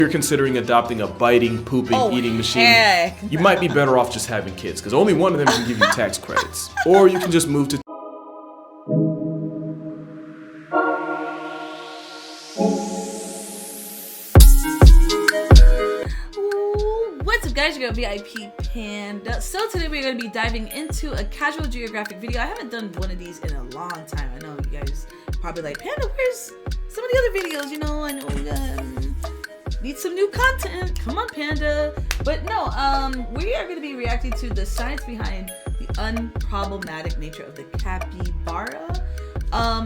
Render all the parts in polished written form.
you're considering adopting a biting, pooping, eating machine, you might be better off just having kids, because only one of them can give you tax credits. Or you can just move to What's up guys, you're gonna VIP Panda. So today we're gonna be diving into a casual geographic video. I haven't done one of these in a long time. I know you guys probably like, Panda, where's some of the other videos? You know, I know we need some new content. Come on, Panda. But no, we are gonna be reacting to the science behind the unproblematic nature of the capybara.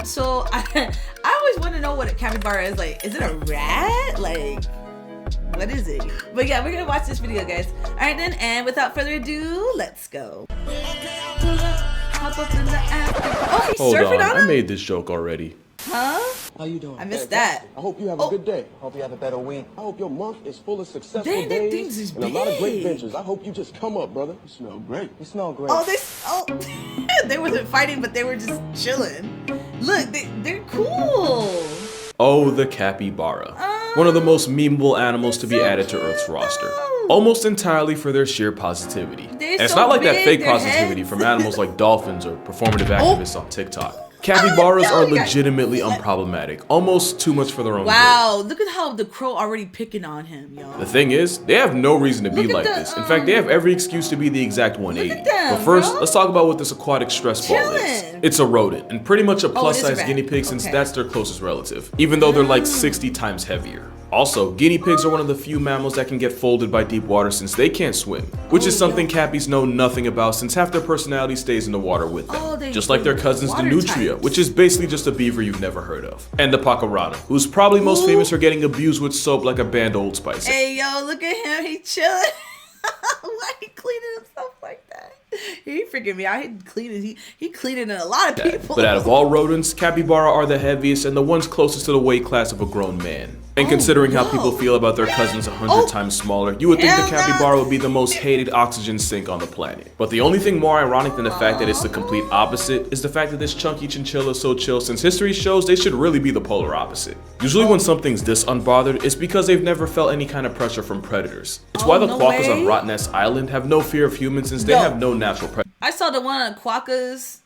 So I always want to know what a capybara is. Like, is it a rat? Like, what is it? But yeah, we're gonna watch this video, guys. All right then, and without further ado, let's go. Hop up in the after. Oh, he's surfing on him? I made this joke already. Huh? How you doing? I missed that. I hope you have a good day. I hope you have a better week. I hope your month is full of successful Dang, that days thing's is and a lot of great big. ventures. I hope you just come up, brother. You smell great. You smell great. Oh, they wasn't fighting, but they were just chilling. Look, they're cool. Oh, the capybara. One of the most memeable animals to be added to Earth's roster. Almost entirely for their sheer positivity. And it's so not like that big, fake their positivity heads. from animals like dolphins or performative activists on TikTok. Capybaras are you. legitimately unproblematic, almost too much for their own Wow, look at how the crow already picking on him, yo. good. The thing is, they have no reason to be Look at like the, this. In fact, they have every excuse to be the exact 180. Look at them, But first, bro. let's talk about what this aquatic stress ball is. Chillin'. It's a rodent, and pretty much a it is a plus-size rat. guinea pig since Okay. that's their closest relative, even though they're like 60 times heavier. Also, guinea pigs are one of the few mammals that can get folded by deep water since they can't swim, which is something cappies know nothing about since half their personality stays in the water with them. Just like their cousins the water nutria, types. which is basically just a beaver you've never heard of. And the pacarana, who's probably most famous for getting abused with soap like a band Old Spice. Hey, yo, look at him. He chilling. Why he cleaning himself like that? He freaking me out. He cleaning a lot of people. But out of all rodents, capybara are the heaviest and the ones closest to the weight class of a grown man. And considering how people feel about their cousins 100 times smaller, you would think the capybara would be the most hated oxygen sink on the planet. But the only thing more ironic than the fact that it's the complete opposite is the fact that this chunky chinchilla is so chill, since history shows they should really be the polar opposite. Usually when something's this unbothered, it's because they've never felt any kind of pressure from predators. It's why the quokkas on Rottnest Island have no fear of humans since they have no natural predators. I saw the one on quokkas.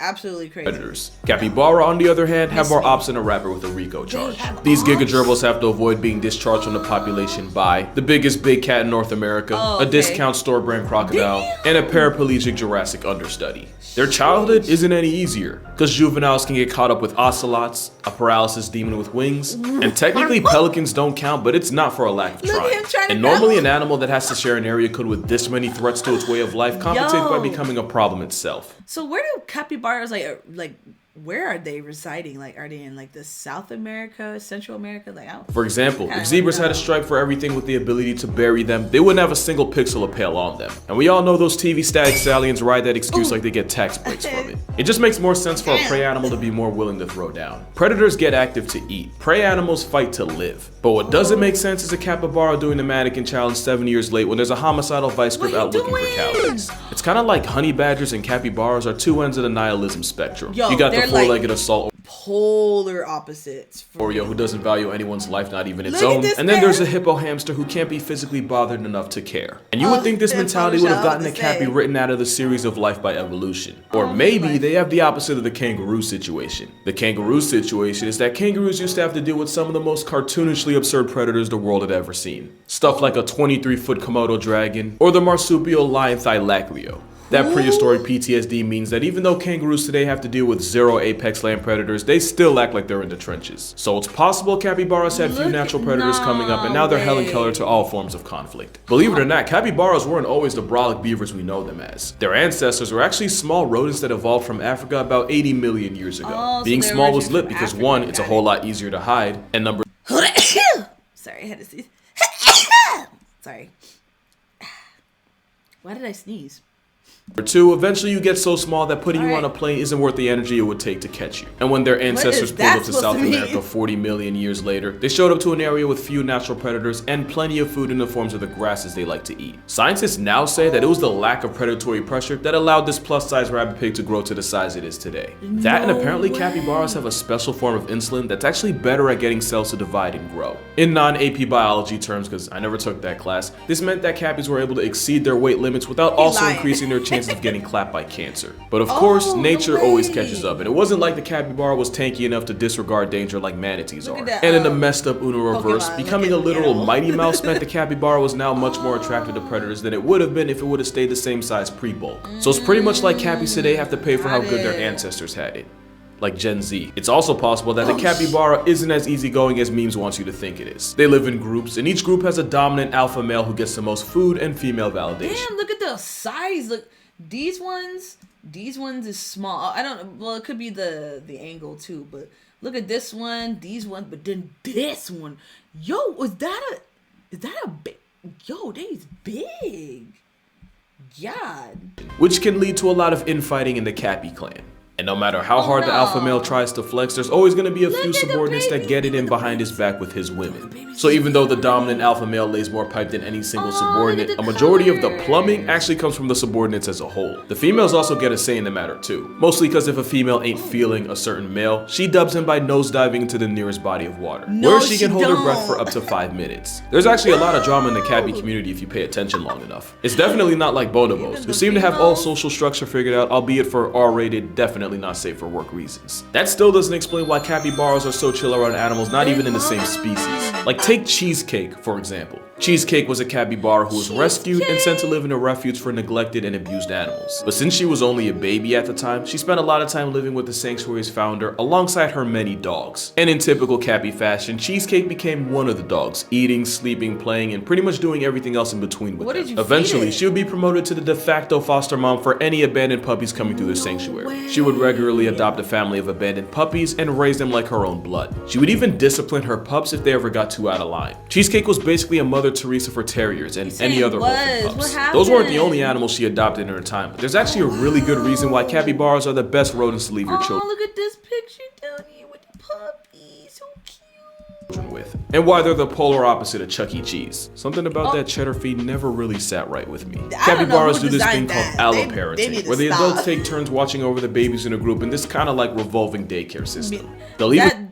Absolutely crazy. Capybara, on the other hand, have more ops than a rapper with a RICO charge. These giga-gerbils have to avoid being discharged from the population by the biggest big cat in North America, a discount store brand crocodile, and a paraplegic Jurassic understudy. Their childhood isn't any easier, because juveniles can get caught up with ocelots, a paralysis demon with wings, and technically pelicans don't count, but it's not for a lack of trying. And normally an animal that has to share an area code with this many threats to its way of life compensates by becoming a problem itself. So where do capybaras like where are they residing? Like, are they in like the South America, Central America? Like, I don't. For example, if zebras had a stripe for everything with the ability to bury them, they wouldn't have a single pixel of pale on them. And we all know those TV static stallions ride that excuse like they get tax breaks from it. It just makes more sense for a prey animal to be more willing to throw down. Predators get active to eat. Prey animals fight to live. But what doesn't make sense is a capybara doing the mannequin challenge 7 years late when there's a homicidal vice grip out looking for calories. It's kind of like honey badgers and capybaras are two ends of the nihilism spectrum. You got the four-legged assault polar opposites. Oreo who doesn't value anyone's life, not even its own. And then there's a hippo hamster who can't be physically bothered enough to care. And you would think this mentality would have gotten the cappy written out of the series of Life by Evolution. Or maybe they have the opposite of the kangaroo situation. The kangaroo situation is that kangaroos used to have to deal with some of the most cartoonishly absurd predators the world had ever seen. Stuff like a 23-foot Komodo dragon or the marsupial lion Thylacleo. That prehistoric PTSD means that even though kangaroos today have to deal with 0 apex land predators, they still act like they're in the trenches. So it's possible capybaras had few natural predators coming up, and now they're Helen Keller to all forms of conflict. Believe it or not, capybaras weren't always the brolic beavers we know them as. Their ancestors were actually small rodents that evolved from Africa about 80 million years ago. Being small was lit because one, it's a whole lot easier to hide, and number sorry, I had to see. Sorry. Why did I sneeze? Number 2, eventually you get so small that putting you on a plane isn't worth the energy it would take to catch you. And when their ancestors pulled up to South America 40 million years later, they showed up to an area with few natural predators and plenty of food in the forms of the grasses they like to eat. Scientists now say that it was the lack of predatory pressure that allowed this plus-size rabbit pig to grow to the size it is today. That and apparently capybaras have a special form of insulin that's actually better at getting cells to divide and grow. In non-AP biology terms, because I never took that class, this meant that cappies were able to exceed their weight limits without also increasing their chances of getting clapped by cancer. But of course, nature always catches up, and it wasn't like the capybara was tanky enough to disregard danger like manatees are. And in the messed up Uno reverse, becoming a literal Mighty Mouse meant the capybara was now much more attracted to predators than it would have been if it would have stayed the same size pre-bulk. So it's pretty much like cappies today have to pay for how good their ancestors had it. Like Gen Z. It's also possible that the capybara isn't as easygoing as memes wants you to think it is. They live in groups, and each group has a dominant alpha male who gets the most food and female validation. Damn, look at the size. Look, these ones is small. I don't, well, it could be the angle too, but look at this one, these ones, but then this one. Yo, is that a big, yo, they's big. God. Which can lead to a lot of infighting in the Cappy clan. And no matter how hard the alpha male tries to flex, there's always going to be a few subordinates that get it in behind his back with his women. So even though the dominant alpha male lays more pipe than any single subordinate, a majority of the plumbing actually comes from the subordinates as a whole. The females also get a say in the matter too. Mostly because if a female ain't feeling a certain male, she dubs him by nosediving into the nearest body of water, where she can hold her breath for up to 5 minutes. There's actually a lot of drama in the Cappy community if you pay attention long enough. It's definitely not like bonobos, who seem to have all social structure figured out, albeit for R-rated, definitely not safe for work reasons. That still doesn't explain why capybaras are so chill around animals not even in the same species. Like take Cheesecake, for example. Cheesecake was a capybara who was rescued and sent to live in a refuge for neglected and abused animals. But since she was only a baby at the time, she spent a lot of time living with the sanctuary's founder alongside her many dogs. And in typical Cappy fashion, Cheesecake became one of the dogs, eating, sleeping, playing, and pretty much doing everything else in between with them. Eventually, she would be promoted to the de facto foster mom for any abandoned puppies coming through the sanctuary. She would regularly adopt a family of abandoned puppies and raise them like her own blood. She would even discipline her pups if they ever got too out of line. Cheesecake was basically a Mother Teresa for terriers and any other orphan pups. Those weren't the only animals she adopted in her time, but there's actually a really good reason why capybaras are the best rodents to leave your children look at this picture down here with the puppy, so cute. With. And why they're the polar opposite of Chuck E. Cheese. Something about that cheddar feed never really sat right with me. Capybaras do this thing called alloparenting, where the adults take turns watching over the babies in a group in this kind of like revolving daycare system. They'll even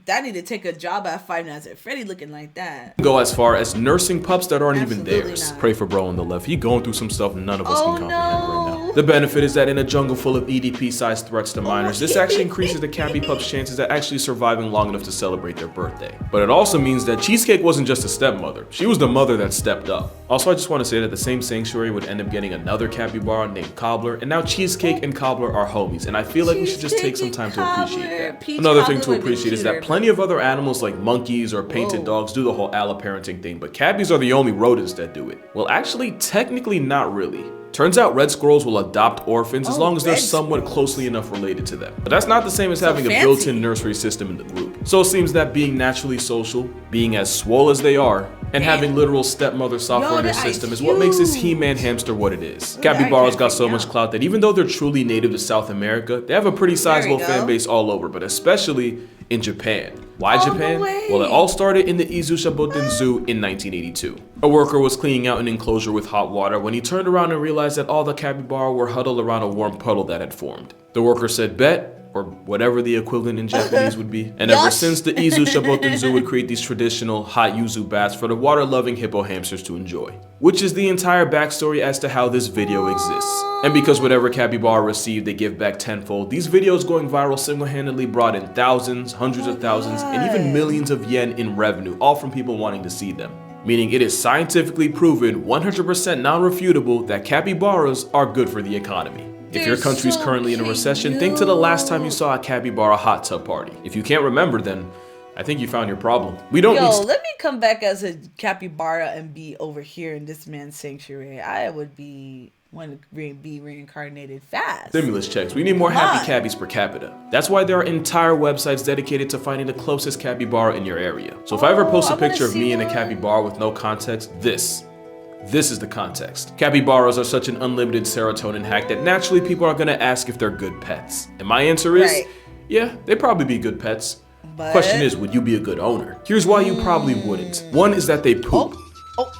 that need to take a job at Five Nights at Freddy looking like that. Go as far as nursing pups that aren't even theirs. Pray for bro on the left. He going through some stuff none of us can comprehend right now. The benefit is that in a jungle full of EDP-sized threats to minors, this actually increases the Cappy pup's chances at actually surviving long enough to celebrate their birthday. But it also means that Cheesecake wasn't just a stepmother. She was the mother that stepped up. Also, I just want to say that the same sanctuary would end up getting another capybara named Cobbler, and now Cheesecake and Cobbler are homies, and I feel like we should just take some time to appreciate that. Another thing to appreciate is that plenty of other animals like monkeys or painted dogs do the whole alloparenting thing, but cappies are the only rodents that do it. Well, actually, technically not really. Turns out red squirrels will adopt orphans as long as they're somewhat closely enough related to them. But that's not the same as having a built-in nursery system in the group. So it seems that being naturally social, being as swole as they are, and having literal stepmother software in their system is what makes this He-Man hamster what it is. Capybaras got so much clout that even though they're truly native to South America, they have a pretty sizable fan base all over, but especially in Japan. Why Japan? Well, it all started in the Evolutionary Zoo in 1982. A worker was cleaning out an enclosure with hot water when he turned around and realized that all the capybara were huddled around a warm puddle that had formed. The worker said, "Bet," or whatever the equivalent in Japanese would be. And ever since, the Evolutionary Zoo would create these traditional hot yuzu baths for the water-loving hippo hamsters to enjoy. Which is the entire backstory as to how this video exists. And because whatever capybara received, they give back tenfold, these videos going viral single-handedly brought in thousands, hundreds of thousands, and even millions of yen in revenue, all from people wanting to see them. Meaning it is scientifically proven, 100% non-refutable, that capybaras are good for the economy. If your country's currently in a recession, think to the last time you saw a capybara hot tub party. If you can't remember, then I think you found your problem. We don't need let me come back as a capybara and be over here in this man's sanctuary. I would want to be reincarnated fast. Stimulus checks. We need more happy cappies per capita. That's why there are entire websites dedicated to finding the closest capybara in your area. So if I ever post a picture of me and a capybara with no context, this This is the context. Capybaras are such an unlimited serotonin hack that naturally people are gonna ask if they're good pets. And my answer is, yeah, they'd probably be good pets. But question is, would you be a good owner? Here's why you probably wouldn't. One is that they poop.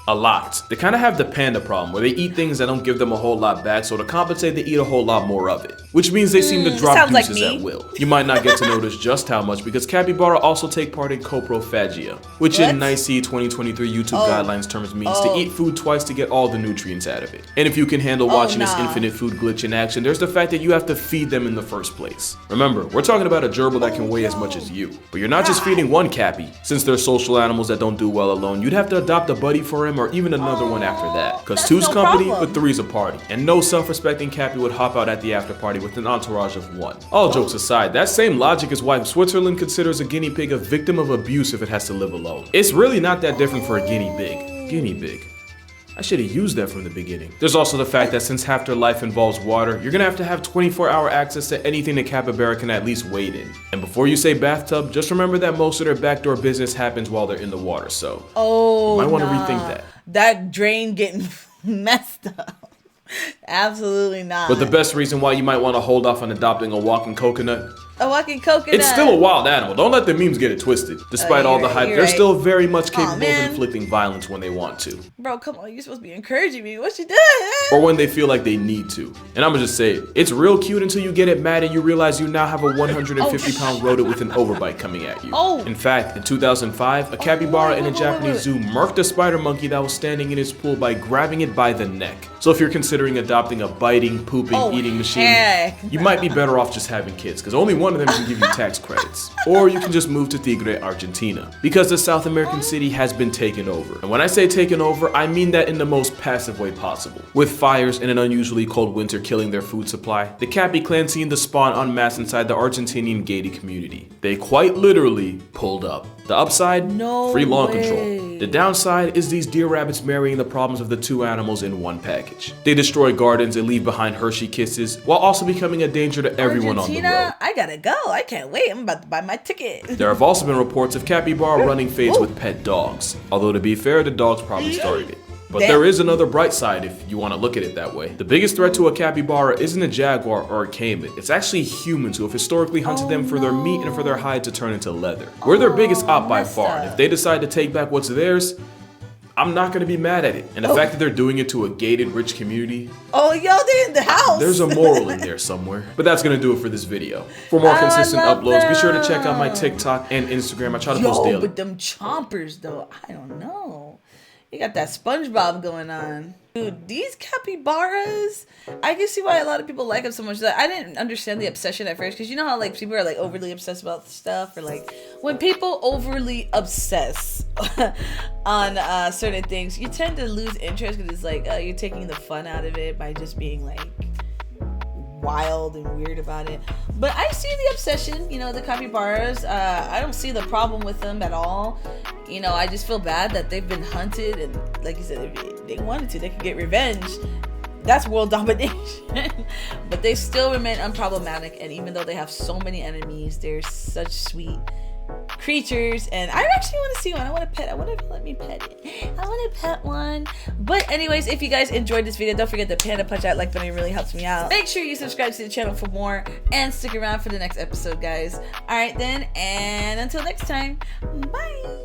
A lot. They kind of have the panda problem where they eat things that don't give them a whole lot back, so to compensate they eat a whole lot more of it. Which means they seem to drop deuces at will. You might not get to notice just how much because capybara also take part in coprophagia, which in NICE 2023 YouTube guidelines terms means to eat food twice to get all the nutrients out of it. And if you can handle watching this infinite food glitch in action, there's the fact that you have to feed them in the first place. Remember, we're talking about a gerbil that can weigh as much as you. But you're not just feeding one cappy. Since they're social animals that don't do well alone, you'd have to adopt a buddy for him or even another one after that. Cause two's company, but three's a party. And no self-respecting cappy would hop out at the after party with an entourage of one. All jokes aside, that same logic is why Switzerland considers a guinea pig a victim of abuse if it has to live alone. It's really not that different for a guinea pig. Guinea pig. I should have used that from the beginning. There's also the fact that since half their life involves water, you're gonna have to have 24-hour access to anything the capybara can at least wade in. And before you say bathtub, just remember that most of their backdoor business happens while they're in the water, so you might want to rethink that. That drain getting messed up. Absolutely not. But the best reason why you might want to hold off on adopting a walking coconut. A walking coconut. It's still a wild animal. Don't let the memes get it twisted. Despite all the hype, they're still very much capable of inflicting violence when they want to. Bro, come on. You're supposed to be encouraging me. What you doing? Or when they feel like they need to. And I'm gonna just say it. It's real cute until you get it mad and you realize you now have a 150-pound rodent with an overbite coming at you. In fact, in 2005, a capybara in a Japanese zoo murked a spider monkey that was standing in his pool by grabbing it by the neck. So if you're considering adopting a biting, pooping, eating machine, you might be better off just having kids, because only one of them can give you tax credits. Or you can just move to Tigre, Argentina, because the South American city has been taken over. And when I say taken over, I mean that in the most passive way possible. With fires and an unusually cold winter killing their food supply, the Cappy clan seen the spawn en masse inside the Argentinian gated community. They quite literally pulled up. The upside? Free lawn control. The downside is these deer rabbits marrying the problems of the two animals in one package. They destroy gardens and leave behind Hershey kisses, while also becoming a danger to everyone on the road. I gotta go. I can't wait. I'm about to buy my ticket. There have also been reports of capybara running fades with pet dogs. Although to be fair, the dogs probably started it. But there is another bright side if you want to look at it that way. The biggest threat to a capybara isn't a jaguar or a caiman. It's actually humans who have historically hunted them for their meat and for their hide to turn into leather. We're their biggest op by far, and if they decide to take back what's theirs, I'm not gonna be mad at it. And the fact that they're doing it to a gated, rich community. They're in the house. There's a moral in there somewhere. But that's gonna do it for this video. For more consistent uploads, be sure to check out my TikTok and Instagram. I try to post daily. But them chompers though, I don't know. You got that SpongeBob going on. Dude, these capybaras, I can see why a lot of people like them so much. I didn't understand the obsession at first, because you know how like people are like overly obsessed about stuff, or like when people overly obsess on certain things, you tend to lose interest because it's like, oh, you're taking the fun out of it by just being like wild and weird about it. But I see the obsession, you know, the capybaras. I don't see the problem with them at all. You know, I just feel bad that they've been hunted, and like you said, if they wanted to, they could get revenge. That's world domination. But they still remain unproblematic, and even though they have so many enemies, they're such sweet creatures, and I actually want to see one. I want to pet. I want to let me pet it. I want to pet one. But anyways, if you guys enjoyed this video, don't forget to panda punch that like button. It really helps me out. Make sure you subscribe to the channel for more, and stick around for the next episode, guys. All right then, and until next time, bye.